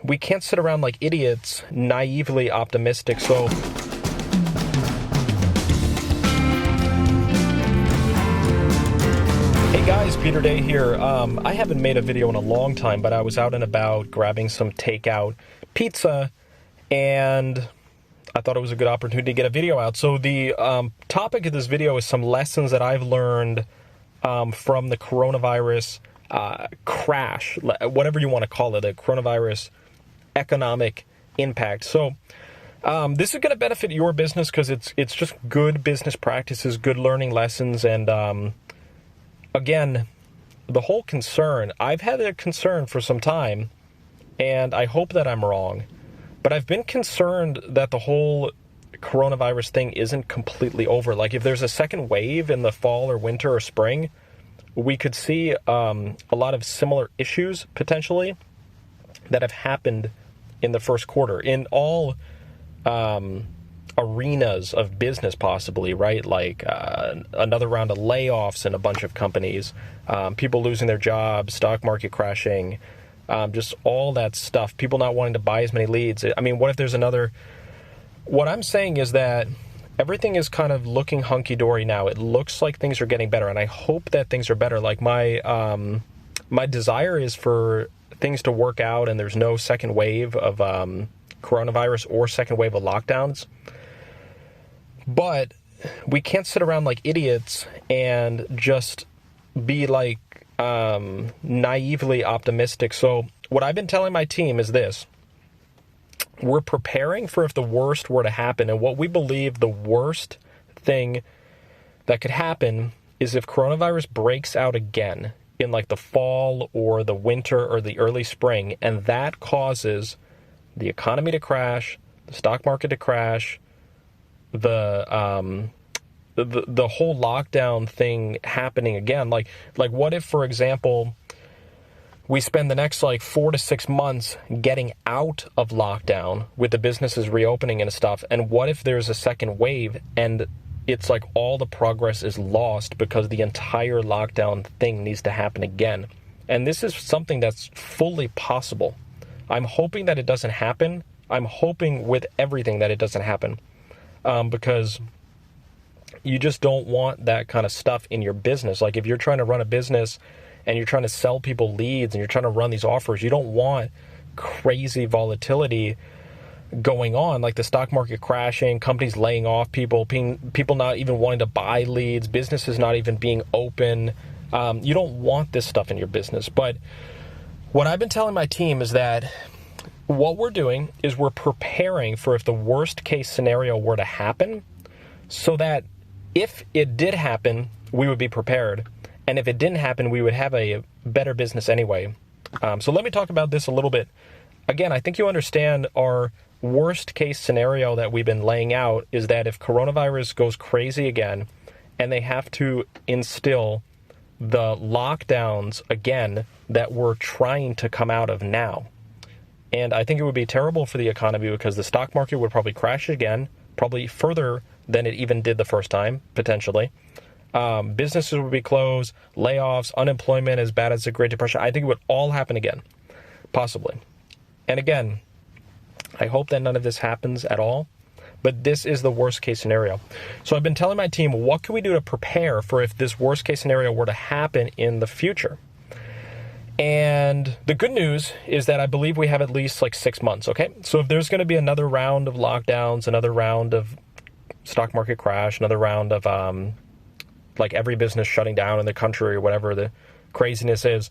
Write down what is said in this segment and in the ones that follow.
we can't sit around like idiots, naively optimistic. So hey guys, Peter Day here. I haven't made a video in a long time, but I was out and about grabbing some takeout pizza, and I thought it was a good opportunity to get a video out. So the topic of this video is some lessons that I've learned from the coronavirus crash, whatever you want to call it, the coronavirus economic impact. So this is going to benefit your business because it's just good business practices, good learning lessons, and again, the whole concern, I've had a concern for some time, and I hope that I'm wrong, but I've been concerned that the whole coronavirus thing isn't completely over. Like, if there's a second wave in the fall or winter or spring, we could see a lot of similar issues potentially that have happened in the first quarter in all arenas of business, possibly, right? Like another round of layoffs in a bunch of companies, people losing their jobs, stock market crashing, just all that stuff, people not wanting to buy as many leads. I mean, what if there's another? What I'm saying is that everything is kind of looking hunky-dory now. It looks like things are getting better, and I hope that things are better. Like, my desire is for things to work out and there's no second wave of coronavirus or second wave of lockdowns. But we can't sit around like idiots and just be like naively optimistic. So what I've been telling my team is this: we're preparing for if the worst were to happen. And what we believe the worst thing that could happen is if coronavirus breaks out again in like the fall or the winter or the early spring, and that causes the economy to crash, the stock market to crash, the whole lockdown thing happening again. Like what if, for example, we spend the next like 4 to 6 months getting out of lockdown with the businesses reopening and stuff, and what if there's a second wave and it's like all the progress is lost because the entire lockdown thing needs to happen again? And this is something that's fully possible. I'm hoping that it doesn't happen. I'm hoping with everything that it doesn't happen, because you just don't want that kind of stuff in your business. Like, if you're trying to run a business and you're trying to sell people leads and you're trying to run these offers, you don't want crazy volatility going on, like the stock market crashing, companies laying off people, people not even wanting to buy leads, businesses not even being open. You don't want this stuff in your business. But what I've been telling my team is that what we're doing is we're preparing for if the worst case scenario were to happen, so that if it did happen, we would be prepared. And if it didn't happen, we would have a better business anyway. So let me talk about this a little bit. Again, I think you understand our worst case scenario that we've been laying out is that if coronavirus goes crazy again and they have to instill the lockdowns again that we're trying to come out of now. And I think it would be terrible for the economy because the stock market would probably crash again, probably further than it even did the first time, potentially. Businesses would be closed, layoffs, unemployment as bad as the Great Depression. I think it would all happen again, possibly. And again, I hope that none of this happens at all, but this is the worst case scenario. So I've been telling my team, what can we do to prepare for if this worst case scenario were to happen in the future? And the good news is that I believe we have at least like 6 months, okay? So if there's going to be another round of lockdowns, another round of stock market crash, another round of like every business shutting down in the country or whatever the craziness is,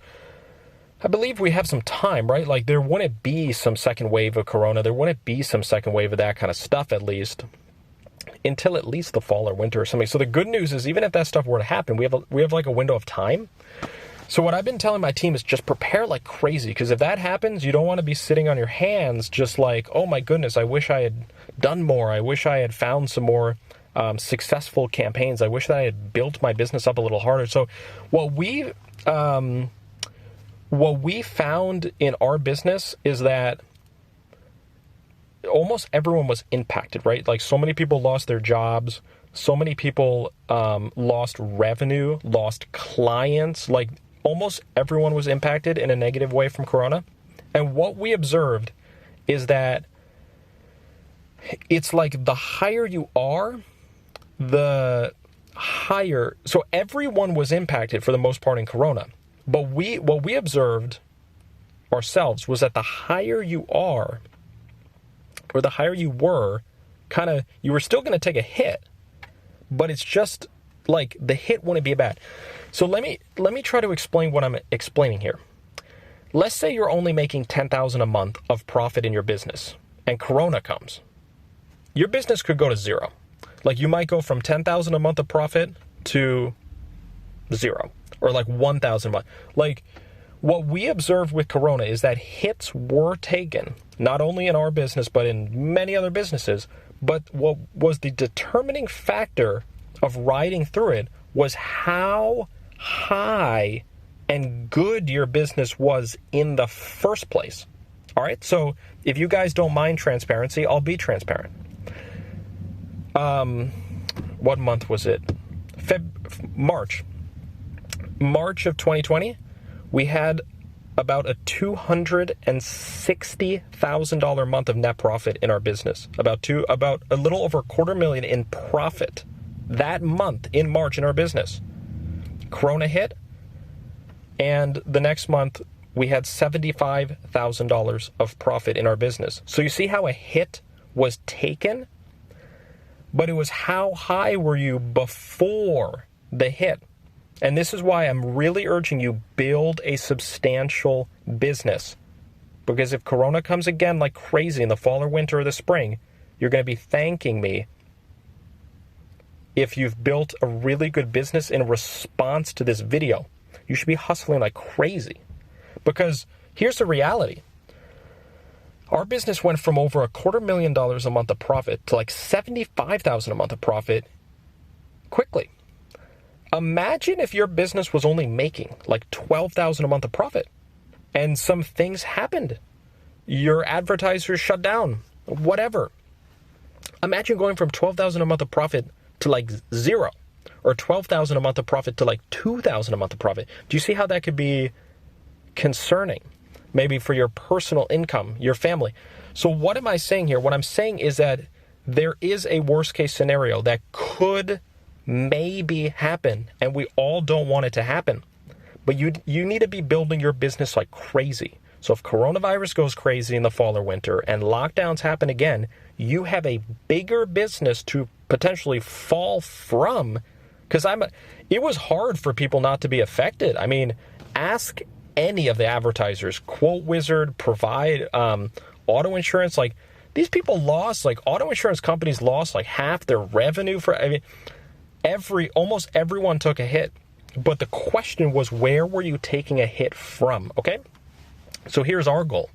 I believe we have some time, right? Like, there wouldn't be some second wave of corona. There wouldn't be some second wave of that kind of stuff, at least, until at least the fall or winter or something. So the good news is, even if that stuff were to happen, we have like a window of time. So what I've been telling my team is just prepare like crazy, because if that happens, you don't want to be sitting on your hands just like, oh my goodness, I wish I had done more. I wish I had found some more successful campaigns. I wish that I had built my business up a little harder. So what we found in our business is that almost everyone was impacted, right? Like, so many people lost their jobs. So many people lost revenue, lost clients. Like, almost everyone was impacted in a negative way from Corona. And what we observed is that it's like the higher you are, the higher. So everyone was impacted for the most part in Corona. But what we observed ourselves was that the higher you are, or the higher you were, you were still going to take a hit, but it's just like the hit wouldn't be bad. So let me try to explain what I'm explaining here. Let's say you're only making $10,000 a month of profit in your business, and Corona comes. Your business could go to zero. Like you might go from $10,000 a month of profit to zero, or like $1,000 a month. Like what we observed with Corona is that hits were taken, not only in our business, but in many other businesses. But what was the determining factor of riding through it was how high and good your business was in the first place. All right. So if you guys don't mind transparency, I'll be transparent. What month was it? March of 2020, we had about a $260,000 month of net profit in our business. About a little over $250,000 in profit that month in March in our business. Corona hit, and the next month we had $75,000 of profit in our business. So you see how a hit was taken, but it was how high were you before the hit. And this is why I'm really urging you, build a substantial business. Because if Corona comes again like crazy in the fall or winter or the spring, you're going to be thanking me if you've built a really good business in response to this video. You should be hustling like crazy. Because here's the reality. Our business went from over $250,000 a month of profit to like $75,000 a month of profit quickly. Imagine if your business was only making like $12,000 a month of profit and some things happened. Your advertisers shut down, whatever. Imagine going from $12,000 a month of profit to like zero, or $12,000 a month of profit to like $2,000 a month of profit. Do you see how that could be concerning? Maybe for your personal income, your family. So what am I saying here? What I'm saying is that there is a worst case scenario that could maybe happen, and we all don't want it to happen. But you need to be building your business like crazy. So if coronavirus goes crazy in the fall or winter and lockdowns happen again, you have a bigger business to potentially fall from. Because it was hard for people not to be affected. I mean, ask any of the advertisers, Quote Wizard, Provide, auto insurance. Like these people lost, like auto insurance companies lost like half their revenue almost everyone took a hit. But the question was, where were you taking a hit from? Okay. So here's our goal.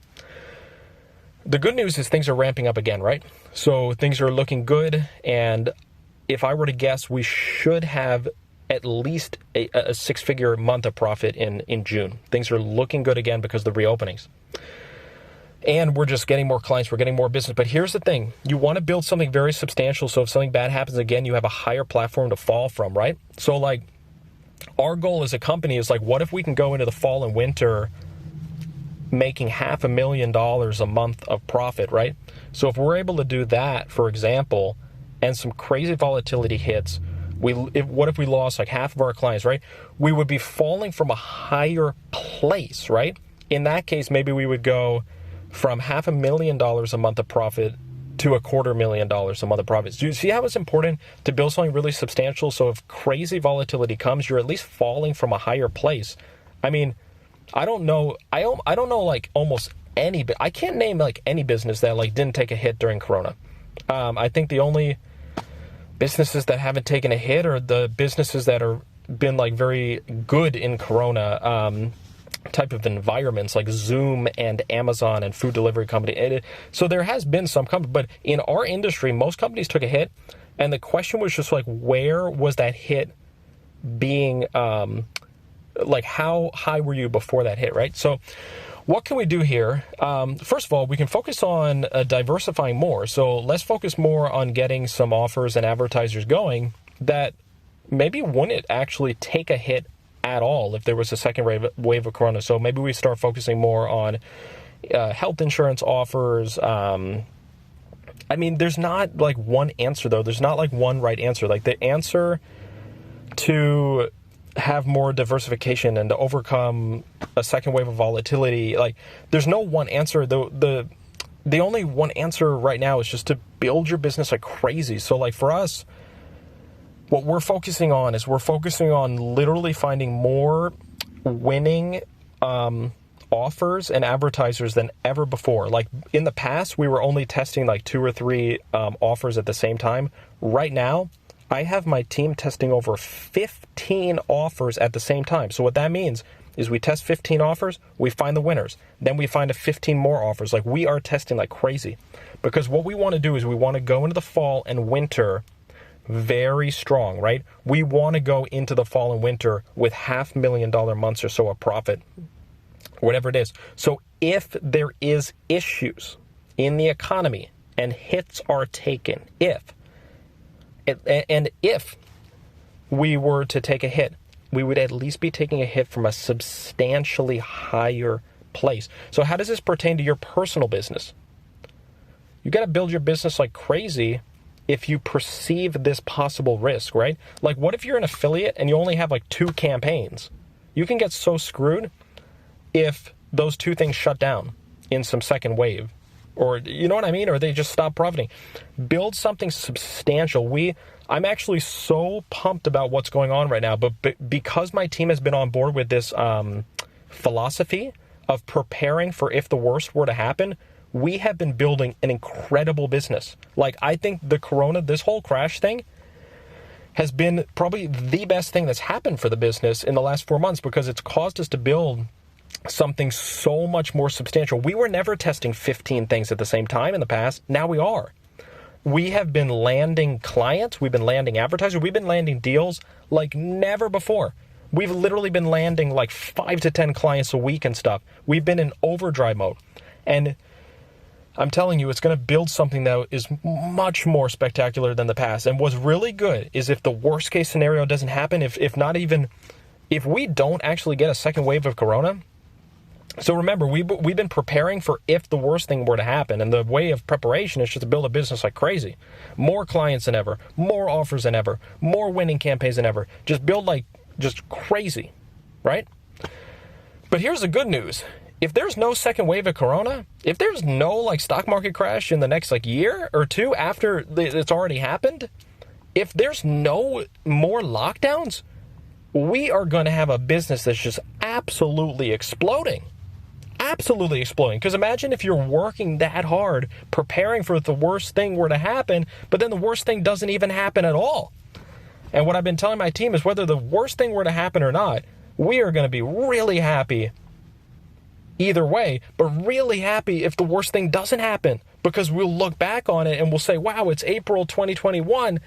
The good news is things are ramping up again, right? So things are looking good. And if I were to guess, we should have at least a six-figure month of profit in June. Things are looking good again because of the reopenings. And we're just getting more clients. We're getting more business. But here's the thing. You want to build something very substantial. So if something bad happens again, you have a higher platform to fall from, right? So like our goal as a company is like, what if we can go into the fall and winter making $500,000 a month of profit, right? So if we're able to do that, for example, and some crazy volatility hits, what if we lost like half of our clients, right? We would be falling from a higher place, right? In that case, maybe we would go from $500,000 a month of profit to $250,000 a month of profits. Do you see how it's important to build something really substantial? So if crazy volatility comes, you're at least falling from a higher place. I mean, I don't know like almost any, but I can't name like any business that like didn't take a hit during Corona. I think the only businesses that haven't taken a hit are the businesses that are been like very good in Corona type of environments, like Zoom and Amazon and food delivery company. So there has been some company, but in our industry, most companies took a hit. And the question was just like, where was that hit being, like how high were you before that hit, right? So what can we do here? First of all, we can focus on diversifying more. So let's focus more on getting some offers and advertisers going that maybe wouldn't actually take a hit at all if there was a second wave of Corona. So maybe we start focusing more on health insurance offers. I mean, there's not like one answer though. There's not like one right answer. Like the answer to have more diversification and to overcome a second wave of volatility, like there's no one answer. The only one answer right now is just to build your business like crazy. So like for us, what we're focusing on is we're focusing on literally finding more winning offers and advertisers than ever before. Like in the past, we were only testing like 2 or 3 offers at the same time. Right now, I have my team testing over 15 offers at the same time. So what that means is we test 15 offers, we find the winners. Then we find 15 more offers. Like we are testing like crazy. Because what we want to do is we want to go into the fall and winter very strong, right? We want to go into the fall and winter with $500,000 months or so of profit, whatever it is. So if there is issues in the economy and hits are taken, if we were to take a hit, we would at least be taking a hit from a substantially higher place. So how does this pertain to your personal business? You got to build your business like crazy if you perceive this possible risk, right? Like what if you're an affiliate and you only have like 2 campaigns? You can get so screwed if those 2 things shut down in some second wave, or you know what I mean? Or they just stop profiting. Build something substantial. I'm actually so pumped about what's going on right now, but because my team has been on board with this philosophy of preparing for if the worst were to happen, we have been building an incredible business. Like I think this whole crash thing has been probably the best thing that's happened for the business in the last 4 months, because it's caused us to build something so much more substantial. We were never testing 15 things at the same time in the past. Now we are. We have been landing clients. We've been landing advertisers. We've been landing deals like never before. We've literally been landing like 5 to 10 clients a week and stuff. We've been in overdrive mode. And I'm telling you, it's going to build something that is much more spectacular than the past. And what's really good is if the worst case scenario doesn't happen, if we don't actually get a second wave of corona. So remember, we've been preparing for if the worst thing were to happen, and the way of preparation is just to build a business like crazy. More clients than ever, more offers than ever, more winning campaigns than ever. Just build like just crazy, right? But here's the good news. If there's no second wave of corona, if there's no like stock market crash in the next like year or 2 after it's already happened, if there's no more lockdowns, we are going to have a business that's just absolutely exploding. Absolutely exploding. Because imagine if you're working that hard, preparing for if the worst thing were to happen, but then the worst thing doesn't even happen at all. And what I've been telling my team is whether the worst thing were to happen or not, we are going to be really happy either way, but really happy if the worst thing doesn't happen, because we'll look back on it and we'll say, wow, it's April 2021.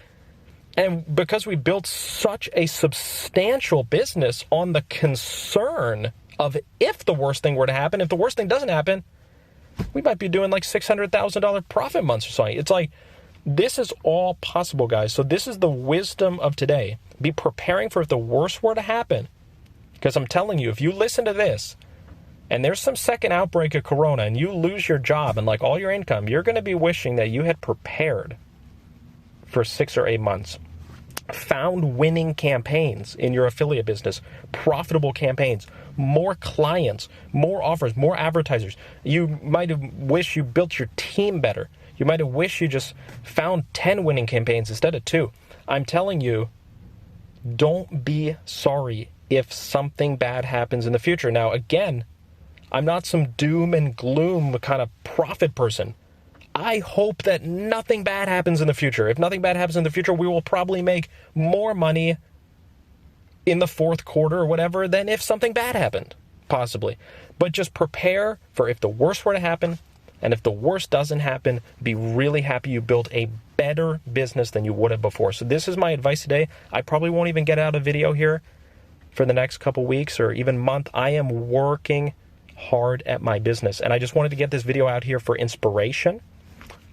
And because we built such a substantial business on the concern of if the worst thing were to happen, if the worst thing doesn't happen, we might be doing like $600,000 profit months or something. It's like, this is all possible, guys. So this is the wisdom of today. Be preparing for if the worst were to happen. Because I'm telling you, if you listen to this and there's some second outbreak of corona and you lose your job and like all your income, you're going to be wishing that you had prepared for 6 or 8 months. Found winning campaigns in your affiliate business, profitable campaigns, more clients, more offers, more advertisers. You might have wished you built your team better. You might have wished you just found 10 winning campaigns instead of 2. I'm telling you, don't be sorry if something bad happens in the future. Now, again, I'm not some doom and gloom kind of prophet person. I hope that nothing bad happens in the future. If nothing bad happens in the future, we will probably make more money in the 4th quarter or whatever than if something bad happened, possibly. But just prepare for if the worst were to happen, and if the worst doesn't happen, be really happy you built a better business than you would have before. So this is my advice today. I probably won't even get out a video here for the next couple weeks or even month. I am working hard at my business, and I just wanted to get this video out here for inspiration.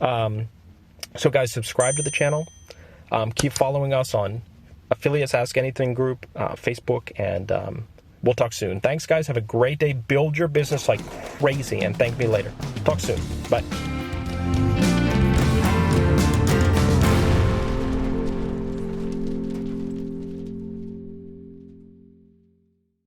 So guys, subscribe to the channel. Keep following us on Affiliates Ask Anything group, Facebook, and We'll talk soon. Thanks, guys. Have a great day. Build your business like crazy and thank me later. Talk soon. Bye.